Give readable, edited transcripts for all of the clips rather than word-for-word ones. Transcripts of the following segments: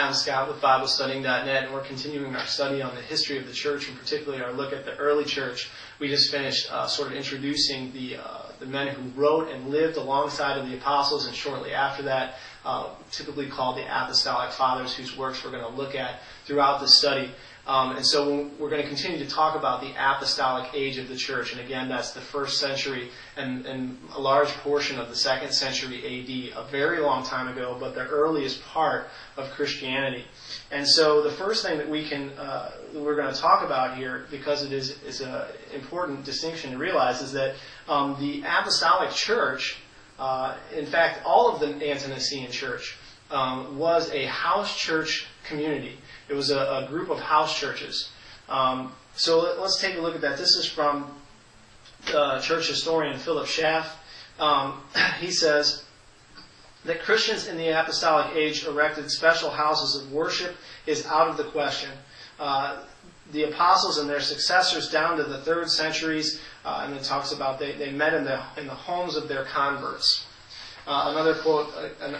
I'm Scott with BibleStudying.net, and we're continuing our study on the history of the church, and particularly our look at the early church. We just finished sort of introducing the men who wrote and lived alongside of the apostles, and shortly after that, typically called the apostolic fathers, whose works we're going to look at throughout the study. And so we're going to continue to talk about the apostolic age of the church. And again, that's the 1st century and a large portion of the 2nd century A.D., a very long time ago, but the earliest part of Christianity. And so the first thing that we're going to talk about here, because it is an important distinction to realize, is that the apostolic church, in fact, all of the ante-nicene church, was a house church community. It was a group of house churches. So let's take a look at that. This is from church historian Philip Schaff. He says that Christians in the apostolic age erected special houses of worship is out of the question. The apostles and their successors down to the 3rd centuries, and it talks about they met in the homes of their converts. Another quote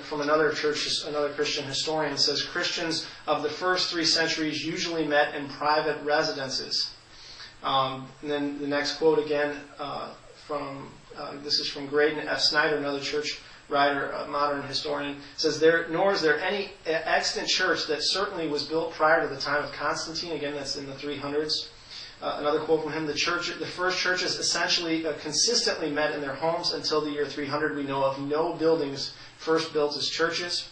from another Christian historian says, Christians of the first 3 centuries usually met in private residences. And then the next quote again this is from Graydon F. Snyder, another church writer, a modern historian, says, nor is there any extant church that certainly was built prior to the time of Constantine. Again, that's in the 300s. Another quote from him, the first churches essentially consistently met in their homes until the year 300. We know of no buildings first built as churches.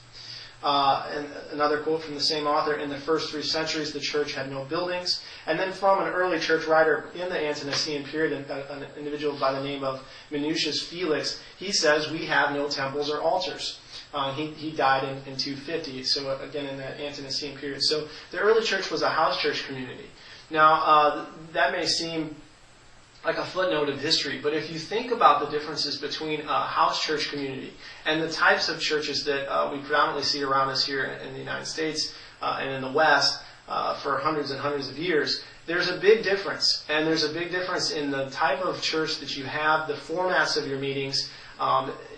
And another quote from the same author, in the first 3 centuries the church had no buildings. And then from an early church writer in the ante-nicene period, an individual by the name of Minucius Felix, he says, we have no temples or altars. He died in 250, so again in that ante-nicene period. So the early church was a house church community. Now, that may seem like a footnote of history, but if you think about the differences between a house church community and the types of churches that we predominantly see around us here in the United States and in the West for hundreds and hundreds of years, there's a big difference. And there's a big difference in the type of church that you have, the formats of your meetings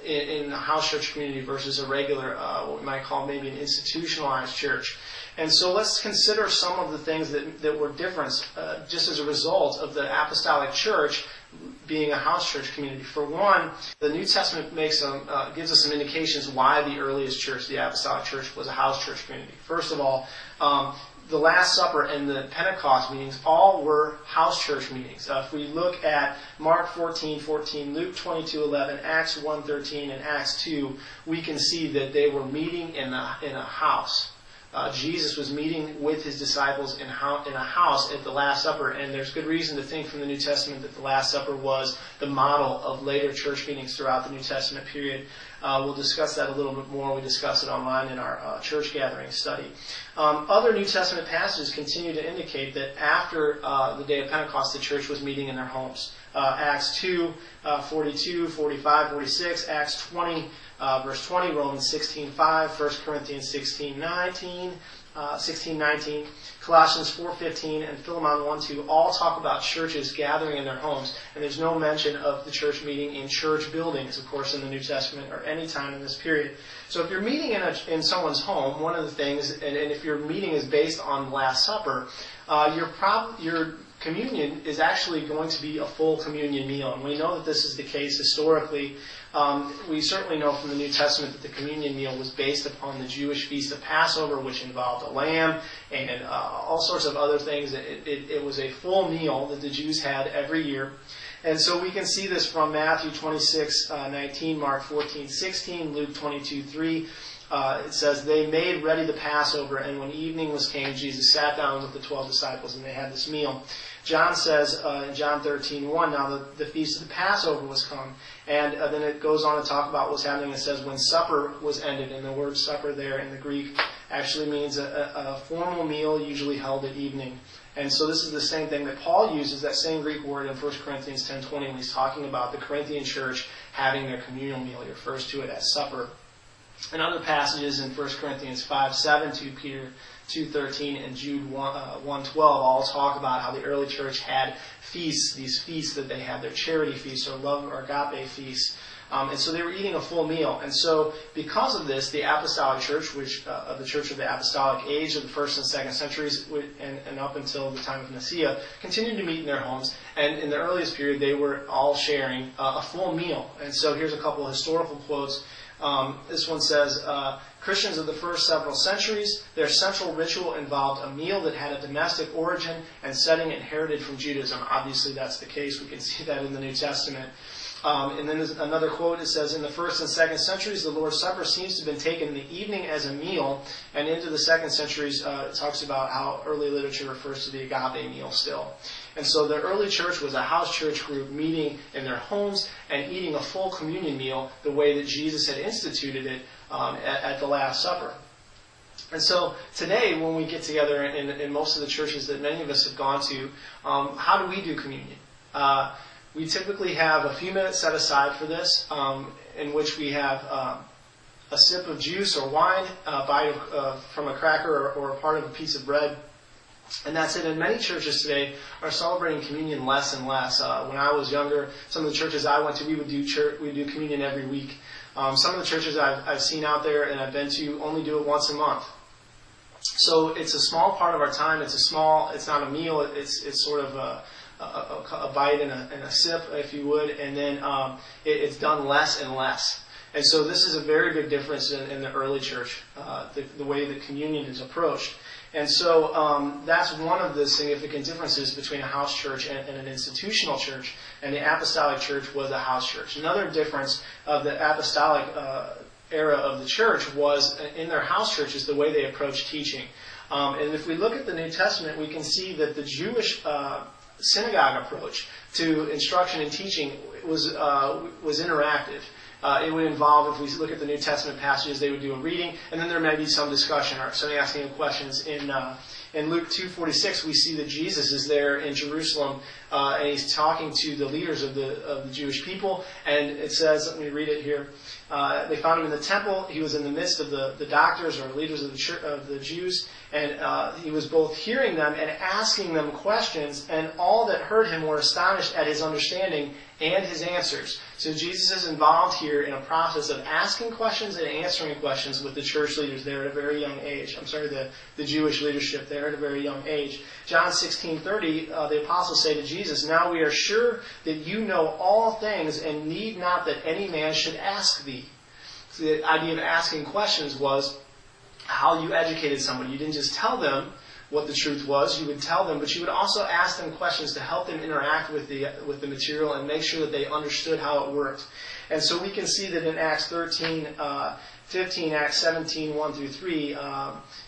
in a house church community versus a regular, what we might call maybe an institutionalized church. And so let's consider some of the things that were different just as a result of the apostolic church being a house church community. For one, the New Testament gives us some indications why the earliest church, the apostolic church, was a house church community. First of all, the Last Supper and the Pentecost meetings all were house church meetings. If we look at Mark 14:14, Luke 22:11, Acts 1:13, and Acts 2, we can see that they were meeting in a house. Jesus was meeting with his disciples in a house at the Last Supper, and there's good reason to think from the New Testament that the Last Supper was the model of later church meetings throughout the New Testament period. We'll discuss that a little bit more. We discuss it online in our church gathering study. Other New Testament passages continue to indicate that after the day of Pentecost, the church was meeting in their homes. Acts 2, 42, 45, 46, Acts 20, verse 20, Romans 16:5, 1 Corinthians 16:19, Colossians 4:15, and Philemon 1:2 all talk about churches gathering in their homes, and there's no mention of the church meeting in church buildings, of course, in the New Testament or any time in this period. So if you're meeting in someone's home, one of the things, and if your meeting is based on the Last Supper, your communion is actually going to be a full communion meal. And we know that this is the case historically. We certainly know from the New Testament that the communion meal was based upon the Jewish feast of Passover, which involved a lamb and all sorts of other things. It was a full meal that the Jews had every year. And so we can see this from Matthew 26:19, Mark 14:16, Luke 22:3. It says, they made ready the Passover, and when evening was came, Jesus sat down with the 12 disciples, and they had this meal. John says in John 13:1, now the feast of the Passover was come. And then it goes on to talk about what's happening. It says, when supper was ended, and the word supper there in the Greek actually means a formal meal usually held at evening. And so this is the same thing that Paul uses, that same Greek word in 1 Corinthians 10:20, when he's talking about the Corinthian church having their communal meal. He refers to it as supper. And other passages in 1 Corinthians 5:7, 2 Peter 2:13, and Jude 1:12 all talk about how the early church had feasts, these feasts that they had, their charity feasts or love or agape feasts. And so they were eating a full meal. And so because of this, the apostolic church, which the church of the apostolic age of the 1st and 2nd centuries and up until the time of Nicaea, continued to meet in their homes. And in the earliest period, they were all sharing a full meal. And so here's a couple of historical quotes. This one says, Christians of the first several centuries, their central ritual involved a meal that had a domestic origin and setting inherited from Judaism. Obviously, that's the case. We can see that in the New Testament. And then there's another quote. It says, in the 1st and 2nd centuries, the Lord's Supper seems to have been taken in the evening as a meal. And into the 2nd centuries, it talks about how early literature refers to the agape meal still. And so the early church was a house church group meeting in their homes and eating a full communion meal the way that Jesus had instituted it at the Last Supper. And so today, when we get together in most of the churches that many of us have gone to, how do we do communion? We typically have a few minutes set aside for this, in which we have a sip of juice or wine, a bite from a cracker or a part of a piece of bread. And that's it. And many churches today are celebrating communion less and less. When I was younger, some of the churches I went to, we would do communion every week. Some of the churches I've seen out there and I've been to only do it once a month. So it's a small part of our time. It's not a meal. It's sort of a bite and a sip, if you would, and then it's done less and less. And so this is a very big difference in the early church, the way that communion is approached. And so that's one of the significant differences between a house church and an institutional church. And the apostolic church was a house church. Another difference of the apostolic era of the church was in their house churches the way they approached teaching. And if we look at the New Testament, we can see that the Jewish synagogue approach to instruction and teaching was interactive. It would involve, if we look at the New Testament passages, they would do a reading, and then there may be some discussion or somebody asking them questions. In Luke 2:46, we see that Jesus is there in Jerusalem, and he's talking to the leaders of the Jewish people. And it says, let me read it here. They found him in the temple. He was in the midst of the doctors or leaders of the Jews, and he was both hearing them and asking them questions. And all that heard him were astonished at his understanding and his answers. So Jesus is involved here in a process of asking questions and answering questions with the church leaders there at a very young age. The Jewish leadership there at a very young age. John 16:30, the apostles say to Jesus, "Now we are sure that you know all things and need not that any man should ask thee." So the idea of asking questions was how you educated somebody. You didn't just tell them what the truth was, you would tell them, but you would also ask them questions to help them interact with the material and make sure that they understood how it worked. And so we can see that in Acts 13:15, Acts 17:1 through 3,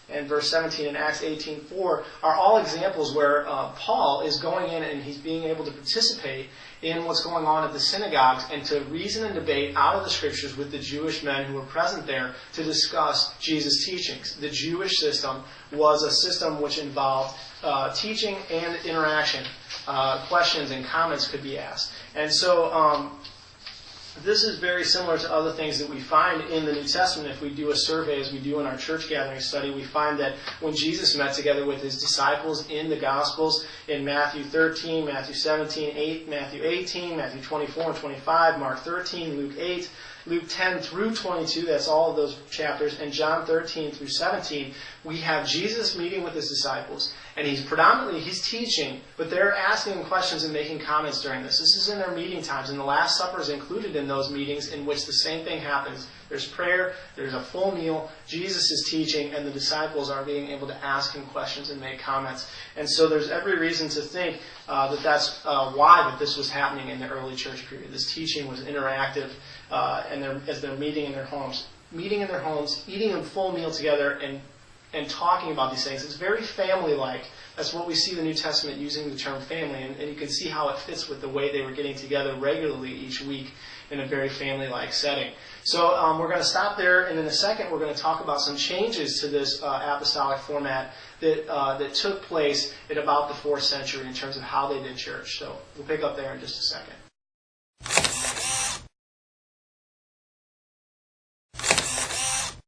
and verse 17 and Acts 18:4 are all examples where Paul is going in and he's being able to participate in what's going on at the synagogues and to reason and debate out of the scriptures with the Jewish men who were present there to discuss Jesus' teachings. The Jewish system was a system which involved teaching and interaction. Questions and comments could be asked. And so this is very similar to other things that we find in the New Testament. If we do a survey, as we do in our church gathering study, we find that when Jesus met together with his disciples in the Gospels, in Matthew 13, Matthew 17, Matthew 18, Matthew 24 and 25, Mark 13, Luke 8, Luke 10 through 22, that's all of those chapters, and John 13 through 17, we have Jesus meeting with his disciples, and he's teaching, but they're asking him questions and making comments during this. This is in their meeting times, and the Last Supper is included in those meetings in which the same thing happens. There's prayer, there's a full meal, Jesus is teaching, and the disciples are being able to ask him questions and make comments. And so there's every reason to think that's why this was happening in the early church period. This teaching was interactive, as they're meeting in their homes, eating a full meal together and talking about these things. It's very family-like. That's what we see the New Testament using the term family, and you can see how it fits with the way they were getting together regularly each week in a very family-like setting. So we're going to stop there, and in a second we're going to talk about some changes to this apostolic format that took place at about the 4th century in terms of how they did church. So we'll pick up there in just a second.